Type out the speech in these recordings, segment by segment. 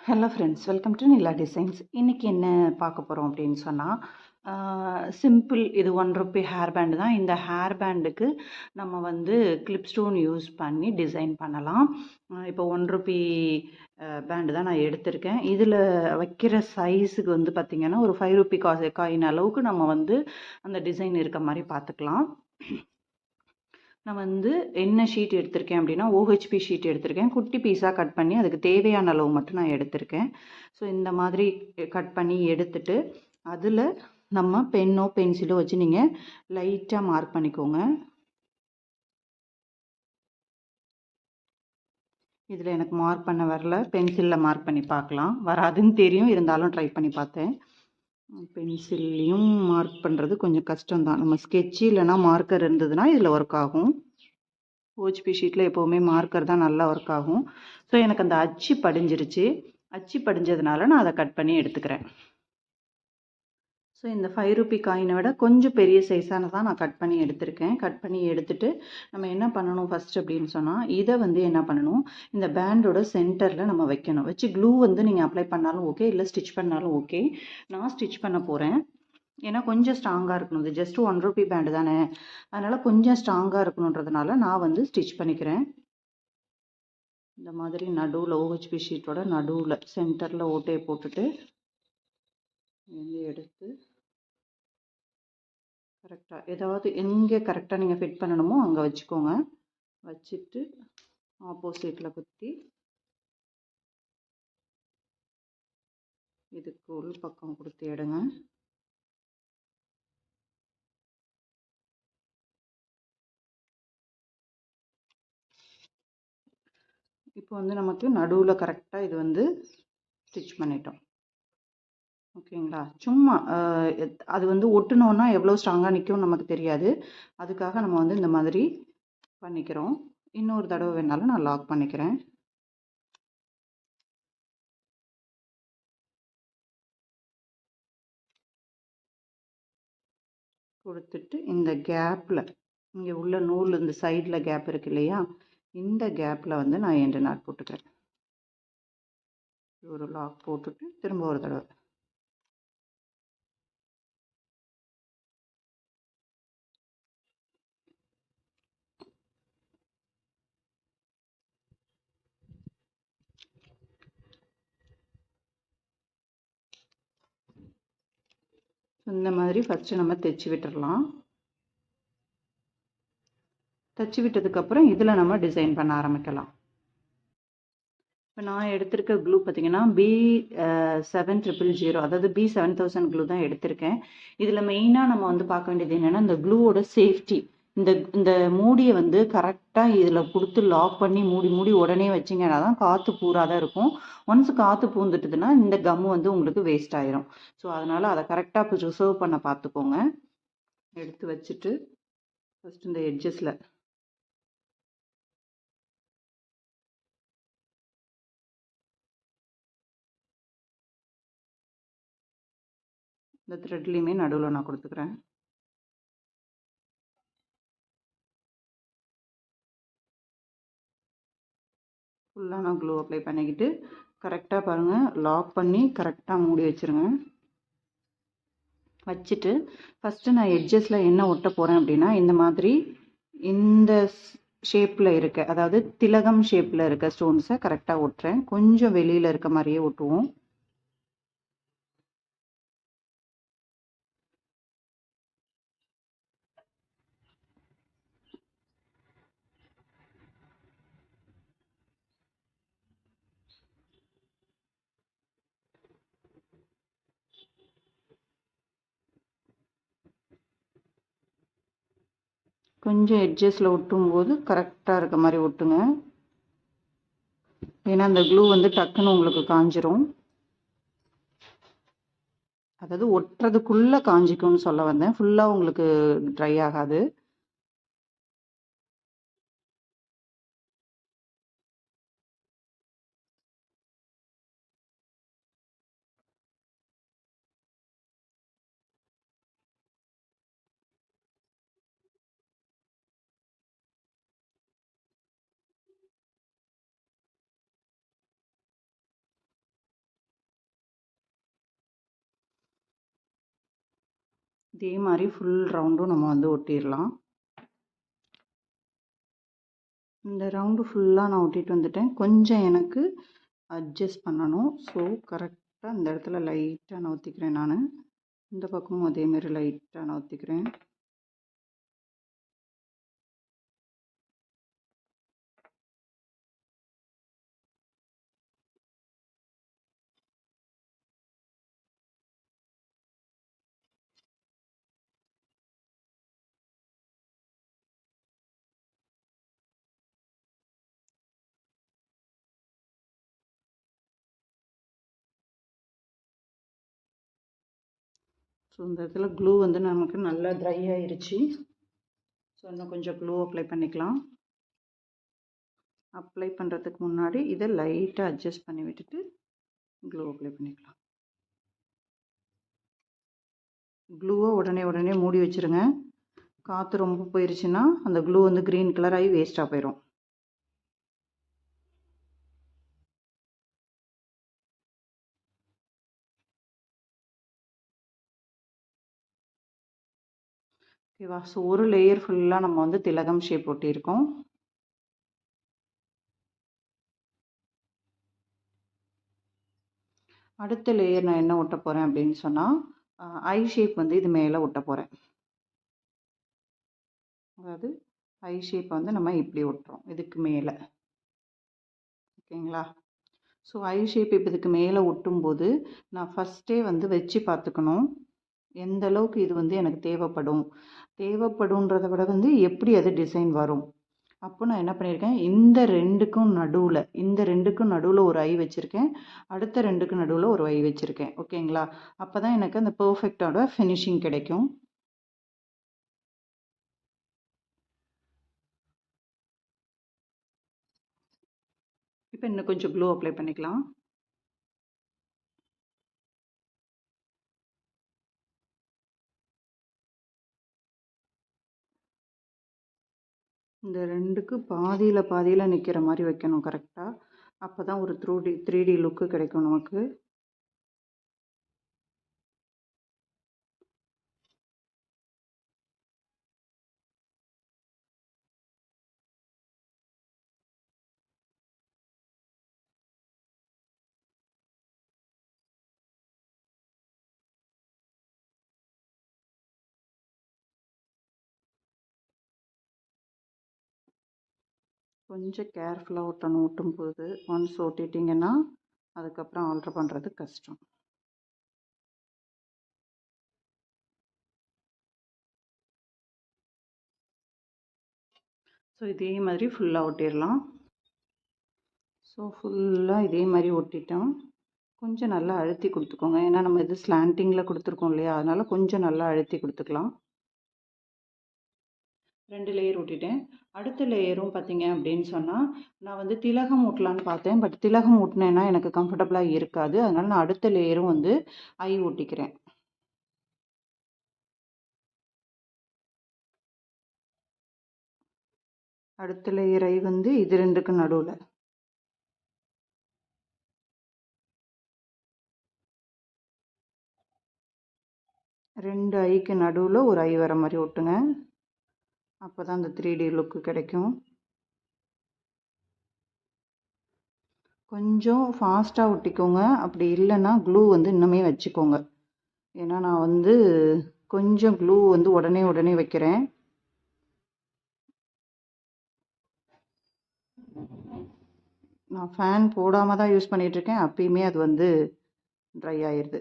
Hello friends, welcome to Nila designs. இன்றைக்கி என்ன பார்க்க போகிறோம் அப்படின்னு சொன்னால், சிம்பிள் இது ₹1 ஹேர் பேண்டு தான். இந்த ஹேர் பேண்டுக்கு நம்ம வந்து கிளிப் ஸ்டோன் யூஸ் பண்ணி டிசைன் பண்ணலாம். இப்போ ₹1 பேண்டு தான் நான் எடுத்திருக்கேன். இதில் வைக்கிற சைஸுக்கு வந்து பார்த்திங்கன்னா ஒரு ₹5 காயின் அளவுக்கு நம்ம வந்து அந்த டிசைன் இருக்க மாதிரி பார்த்துக்கலாம். நான் வந்து என்ன ஷீட் எடுத்திருக்கேன் அப்படின்னா, OHP ஷீட் எடுத்திருக்கேன். குட்டி பீஸாக கட் பண்ணி அதுக்கு தேவையான அளவு மட்டும் நான் எடுத்திருக்கேன். ஸோ இந்த மாதிரி கட் பண்ணி எடுத்துட்டு, அதில் நம்ம பென்னோ பென்சிலோ வச்சு நீங்கள் லைட்டாக மார்க் பண்ணிக்கோங்க. இதில் எனக்கு மார்க் பண்ண வரல, பென்சிலில் மார்க் பண்ணி பார்க்கலாம். வராதுன்னு தெரியும், இருந்தாலும் ட்ரை பண்ணி பார்த்தேன். பென்சில்லையும் மார்க் பண்ணுறது கொஞ்சம் கஷ்டம்தான். நம்ம ஸ்கெட்சு இல்லைனா மார்க்கர் இருந்ததுன்னா இதில் ஒர்க் ஆகும். OHP ஷீட்டில் எப்போவுமே மார்க்கர் தான் நல்லா ஒர்க் ஆகும். ஸோ எனக்கு அந்த அச்சு படிஞ்சிருச்சு. அச்சு படிஞ்சதுனால நான் அதை கட் பண்ணி எடுத்துக்கிறேன். ஸோ இந்த ₹5 காயினை விட கொஞ்சம் பெரிய சைஸான தான் நான் கட் பண்ணி எடுத்திருக்கேன். கட் பண்ணி எடுத்துட்டு நம்ம என்ன பண்ணணும் ஃபஸ்ட் அப்படின்னு சொன்னால், இதை வந்து என்ன பண்ணணும், இந்த பேண்டோட சென்டரில் நம்ம வைக்கணும். வச்சு க்ளூ வந்து நீங்கள் அப்ளை பண்ணாலும் ஓகே, இல்லை ஸ்டிச் பண்ணாலும் ஓகே. நான் ஸ்டிச் பண்ண போகிறேன். ஏன்னா கொஞ்சம் ஸ்ட்ராங்காக இருக்கணும். இது ஜஸ்ட் ₹1 பேண்டு தானே, அதனால் கொஞ்சம் ஸ்ட்ராங்காக இருக்கணுன்றதுனால நான் வந்து ஸ்டிச் பண்ணிக்கிறேன். இந்த மாதிரி நடுவில் OHP ஷீட்டோட நடுவில் சென்டரில் ஓட்டையை போட்டுட்டு இங்கே எடுத்து கரெக்டாக ஏதாவது எங்கே கரெக்டாக நீங்கள் ஃபிட் பண்ணணுமோ அங்கே வச்சுக்கோங்க. வச்சுட்டு ஆப்போசிட்டில் குத்தி இதுக்கு உள் பக்கம் கொடுத்து எடுங்க. இப்போ வந்து நமக்கு நடுவில் கரெக்டாக இது வந்து ஸ்டிச் பண்ணிட்டோம். ஓகேங்களா? சும்மா அது வந்து ஒட்டுனோன்னா எவ்வளோ ஸ்ட்ராங்காக நிற்கும் நமக்கு தெரியாது. அதுக்காக நம்ம வந்து இந்த மாதிரி பண்ணிக்கிறோம். இன்னொரு தடவை வேணாலும் நான் லாக் பண்ணிக்கிறேன். கொடுத்துட்டு இந்த கேப்பில் இங்கே உள்ள நூல் இந்த சைடில் கேப் இருக்கு இல்லையா, இந்த கேப்பில் வந்து நான் எண்டு நாட் போட்டுக்கிறேன். ஒரு லாக் போட்டுட்டு திரும்ப ஒரு தடவை இந்த மாதிரி ஃபஸ்ட்டு நம்ம தைச்சி விட்டுடலாம். தைச்சி விட்டதுக்கப்புறம் இதில் நம்ம டிசைன் பண்ண ஆரம்பிக்கலாம். இப்போ நான் எடுத்திருக்க க்ளூ பார்த்தீங்கன்னா B7000, அதாவது B7000 க்ளூ தான் எடுத்திருக்கேன். இதில் மெயினாக நம்ம வந்து பார்க்க வேண்டியது என்னென்னா, இந்த க்ளூவோட சேஃப்டி. இந்த இந்த மூடியை வந்து கரெக்டாக இதில் கொடுத்து லாக் பண்ணி மூடி மூடி உடனே வச்சிங்கன்னா தான் காற்று பூராத இருக்கும். ஒன்ஸ் காற்று பூந்துட்டுதுன்னா இந்த கம்மு வந்து உங்களுக்கு வேஸ்ட் ஆயிரும். ஸோ அதனால் அதை கரெக்டாக ரிசர்வ் பண்ண பார்த்துக்கோங்க. எடுத்து வச்சுட்டு ஃபஸ்ட் இந்த எட்ஜஸில் இந்த த்ரெட்லேயுமே நடுவில் நான் கொடுத்துக்கிறேன். ஃபுல்லாக நான் க்ளூ அப்ளை பண்ணிக்கிட்டு கரெக்டாக பாருங்கள், லாக் பண்ணி கரெக்டாக மூடி வச்சுருங்க. வச்சுட்டு ஃபஸ்ட்டு நான் எட்ஜஸில் என்ன ஒட்ட போகிறேன் அப்படின்னா, இந்த மாதிரி இந்த ஷேப்பில் இருக்க, அதாவது திலகம் ஷேப்பில் இருக்க ஸ்டோன்ஸை கரெக்டாக ஒட்டுறேன். கொஞ்சம் வெளியில் இருக்க மாதிரியே ஒட்டுவோம். கொஞ்சம் எட்ஜஸில் ஒட்டும் போது கரெக்டாக இருக்க மாதிரி ஒட்டுங்க. ஏன்னா அந்த க்ளூ வந்து டக்குன்னு உங்களுக்கு காஞ்சிரும். அதாவது ஒட்டுறதுக்குள்ளே காஞ்சிக்கும்னு சொல்ல வந்தேன். ஃபுல்லாக உங்களுக்கு ட்ரை ஆகாது. இதே மாதிரி ஃபுல் ரவுண்டும் நம்ம வந்து ஒட்டிடலாம். இந்த ரவுண்டு ஃபுல்லாக நான் ஒட்டிட்டு வந்துட்டேன். கொஞ்சம் எனக்கு அட்ஜஸ்ட் பண்ணணும். ஸோ கரெக்டாக இந்த இடத்துல லைட்டாக நவுத்திக்கிறேன் நான். இந்த பக்கமும் அதேமாரி லைட்டாக நவுத்திக்கிறேன். ஸோ இந்த இடத்துல க்ளூ வந்து நமக்கு நல்லா ட்ரை ஆயிருச்சு. ஸோ இன்னும் கொஞ்சம் க்ளூ அப்ளை பண்ணிக்கலாம். அப்ளை பண்ணுறதுக்கு முன்னாடி இதை லைட்டாக அட்ஜஸ்ட் பண்ணி விட்டுட்டு க்ளூ அப்ளை பண்ணிக்கலாம். க்ளூவை உடனே மூடி வச்சுருங்க. காற்று ரொம்ப போயிருச்சுன்னா அந்த க்ளூ வந்து க்ரீன் கலர் ஆகி வேஸ்ட்டாக போயிடும். ஓகேவா? ஸோ ஒரு லேயர் ஃபுல்லாக நம்ம வந்து திலகம் ஷேப் ஒட்டியிருக்கோம். அடுத்த லேயர் நான் என்ன ஒட்ட போகிறேன் அப்படின்னு சொன்னால் ஐ ஷேப் வந்து இது மேலே ஒட்ட போகிறேன். அதாவது ஐ ஷேப் வந்து நம்ம இப்படி ஒட்டுறோம் இதுக்கு மேலே. ஓகேங்களா? ஸோ ஐ ஷேப் இப்போ இதுக்கு மேலே ஒட்டும்போது நான் ஃபஸ்ட்டே வந்து வச்சு பார்த்துக்கணும் எந்த அளவுக்கு இது வந்து எனக்கு தேவைப்படுன்றதை விட வந்து எப்படி அது டிசைன் வரும். அப்போ நான் என்ன பண்ணியிருக்கேன், இந்த ரெண்டுக்கும் நடுவில் ஒரு ஐ வச்சுருக்கேன். அடுத்த ரெண்டுக்கு நடுவில் ஒரு ஐ வச்சுருக்கேன். ஓகேங்களா? அப்போ தான் எனக்கு அந்த பர்ஃபெக்டான ஃபினிஷிங் கிடைக்கும். இப்போ இன்னும் கொஞ்சம் க்ளூ அப்ளை பண்ணிக்கலாம். இந்த ரெண்டுக்கு பாதியில் நிற்கிற மாதிரி வைக்கணும் கரெக்டாக. அப்போ தான் ஒரு 3D லுக்கு கிடைக்கும் நமக்கு. கொஞ்சம் கேர்ஃபுல்லாக ஒட்டும்போது ஒன்ஸ் ஒட்டிட்டிங்கன்னா அதுக்கப்புறம் ஆல்ட்ரு பண்ணுறது கஷ்டம். ஸோ இதே மாதிரி ஃபுல்லாக ஒட்டிடலாம். ஸோ ஃபுல்லாக இதே மாதிரி ஒட்டிட்டோம். கொஞ்சம் நல்லா அழுத்தி கொடுத்துக்கோங்க. ஏன்னா நம்ம இது ஸ்லாண்டிங்கில் கொடுத்துருக்கோம் இல்லையா, அதனால் கொஞ்சம் நல்லா அழுத்தி கொடுத்துக்கலாம். 2 லேயர் ஒட்டிட்டேன். அடுத்த லேயரும் பார்த்தீங்க அப்படின்னு சொன்னால் நான் வந்து திலகம் ஒட்டலான்னு பார்த்தேன். பட் திலகம் ஒட்டினேன்னா எனக்கு கம்ஃபர்டபுளாக இருக்காது. அதனால் நான் அடுத்த லேயரும் வந்து ஐ ஒட்டிக்கிறேன். அடுத்த லேயர் ஐ வந்து இது ரெண்டுக்கு நடுவில். ரெண்டு ஐக்கு நடுவில் ஒரு ஐ வர மாதிரி ஒட்டுங்க. அப்போ தான் அந்த 3D லுக்கு கிடைக்கும். கொஞ்சம் ஃபாஸ்ட்டாக ஒட்டிக்கோங்க. அப்படி இல்லைன்னா க்ளூ வந்து இன்னுமே வச்சுக்கோங்க. ஏன்னா நான் வந்து கொஞ்சம் க்ளூ வந்து உடனே வைக்கிறேன். நான் ஃபேன் போடாமல் தான் யூஸ் பண்ணிகிட்ருக்கேன். அப்பயுமே அது வந்து ட்ரை ஆயிடுது.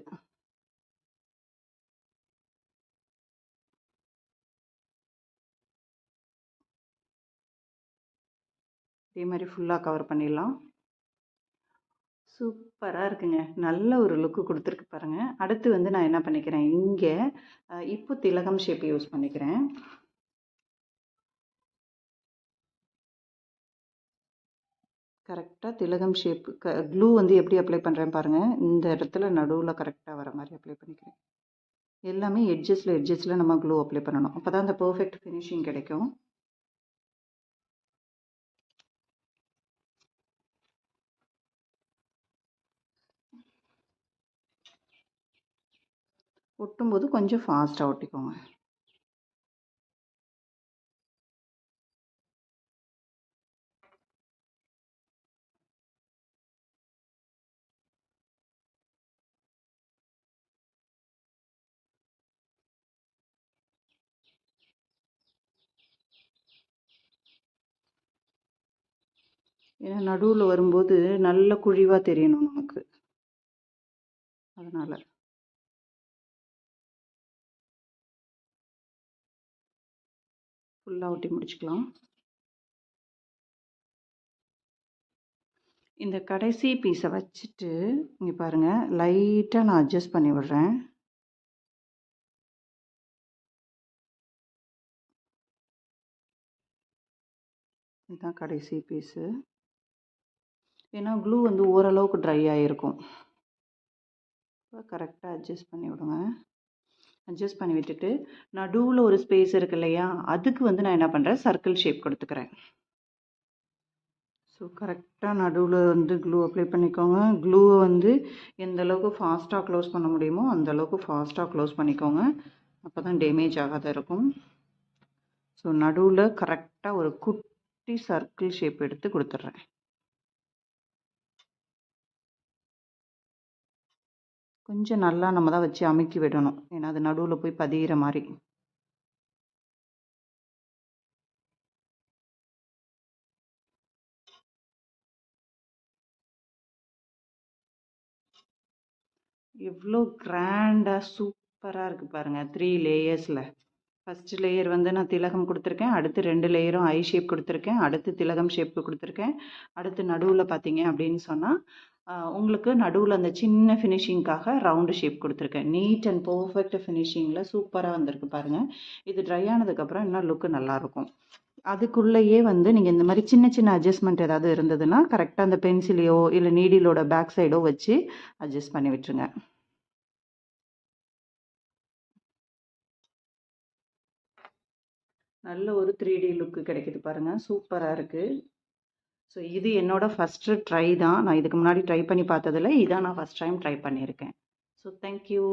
இதே மாதிரி ஃபுல்லாக கவர் பண்ணிடலாம். சூப்பராக இருக்குங்க. நல்ல ஒரு லுக்கு கொடுத்துருக்கு பாருங்கள். அடுத்து வந்து நான் என்ன பண்ணிக்கிறேன், இங்கே இப்போ திலகம் ஷேப் யூஸ் பண்ணிக்கிறேன். கரெக்டாக திலகம் ஷேப் க்ளூ வந்து எப்படி அப்ளை பண்ணுறேன் பாருங்கள். இந்த இடத்துல நடுவில் கரெக்டாக வர மாதிரி அப்ளை பண்ணிக்கிறேன். எல்லாமே எட்ஜஸில் நம்ம க்ளூ அப்ளை பண்ணணும். அப்போ தான் அந்த பர்ஃபெக்ட் ஃபினிஷிங் கிடைக்கும். ஒட்டும்போது கொஞ்சம் ஃபாஸ்ட்டாக ஒட்டிக்கோங்க. ஏன்னா நடுவில் வரும்போது நல்ல குழிவாக தெரியணும் நமக்கு, அதனால் ஃபுல்லாக ஒட்டி முடிச்சுக்கலாம். இந்த கடைசி பீஸை வச்சுட்டு இங்கே பாருங்கள், லைட்டாக நான் அட்ஜஸ்ட் பண்ணி விடுறேன். இதுதான் கடைசி பீஸு. ஏன்னா க்ளூ வந்து ஓரளவுக்கு ட்ரை ஆகிருக்கும். இப்போ கரெக்டாக அட்ஜஸ்ட் பண்ணி விடுங்க. அட்ஜஸ்ட் பண்ணி விட்டுட்டு நடுவில் ஒரு ஸ்பேஸ் இருக்கு இல்லையா, அதுக்கு வந்து நான் என்ன பண்ணுறேன், சர்க்கிள் ஷேப் கொடுத்துக்கிறேன். ஸோ கரெக்டாக நடுவில் வந்து க்ளூ அப்ளை பண்ணிக்கோங்க. க்ளூவை வந்து எந்த அளவுக்கு ஃபாஸ்ட்டாக க்ளோஸ் பண்ண முடியுமோ அந்த அளவுக்கு ஃபாஸ்ட்டாக க்ளோஸ் பண்ணிக்கோங்க. அப்போ தான் டேமேஜ் ஆகாத இருக்கும். ஸோ நடுவில் கரெக்டாக ஒரு குட்டி சர்க்கிள் ஷேப் எடுத்து கொடுத்துட்றேன். கொஞ்சம் நல்லா நம்ம தான் வச்சு அமுக்கி விடணும், ஏன்னா அது நடுவில் போய் பதிகிற மாதிரி. எவ்வளோ கிராண்டாக சூப்பராக இருக்குது பாருங்கள், 3 லேயர்ஸில். ஃபஸ்ட்டு லேயர் வந்து நான் திலகம் கொடுத்துருக்கேன், அடுத்து 2 லேயரும் ஐ ஷேப் கொடுத்துருக்கேன், அடுத்து திலகம் ஷேப்பு கொடுத்துருக்கேன், அடுத்து நடுவில் பார்த்தீங்க அப்படின்னு சொன்னால் உங்களுக்கு நடுவில் அந்த சின்ன ஃபினிஷிங்காக ரவுண்டு ஷேப் கொடுத்துருக்கேன். நீட் அண்ட் பர்ஃபெக்ட் ஃபினிஷிங்கில் சூப்பராக வந்திருக்கு பாருங்கள். இது ட்ரை ஆனதுக்கப்புறம் இன்னும் லுக்கு நல்லாயிருக்கும். அதுக்குள்ளேயே வந்து நீங்கள் இந்த மாதிரி சின்ன சின்ன அட்ஜஸ்ட்மெண்ட் ஏதாவது இருந்ததுன்னா கரெக்டாக அந்த பென்சிலையோ இல்லை நீடிலோட பேக் சைடோ வச்சு அட்ஜஸ்ட் பண்ணி விட்டுருங்க. நல்ல ஒரு 3D லுக்கு கிடைக்குது பாருங்கள், சூப்பராக இருக்குது. ஸோ இது என்னோட ஃபஸ்ட்டு ட்ரை தான். நான் இதுக்கு முன்னாடி ட்ரை பண்ணி பார்த்ததில்ல, இதான் நான் ஃபஸ்ட் டைம் ட்ரை பண்ணியிருக்கேன். So thank you.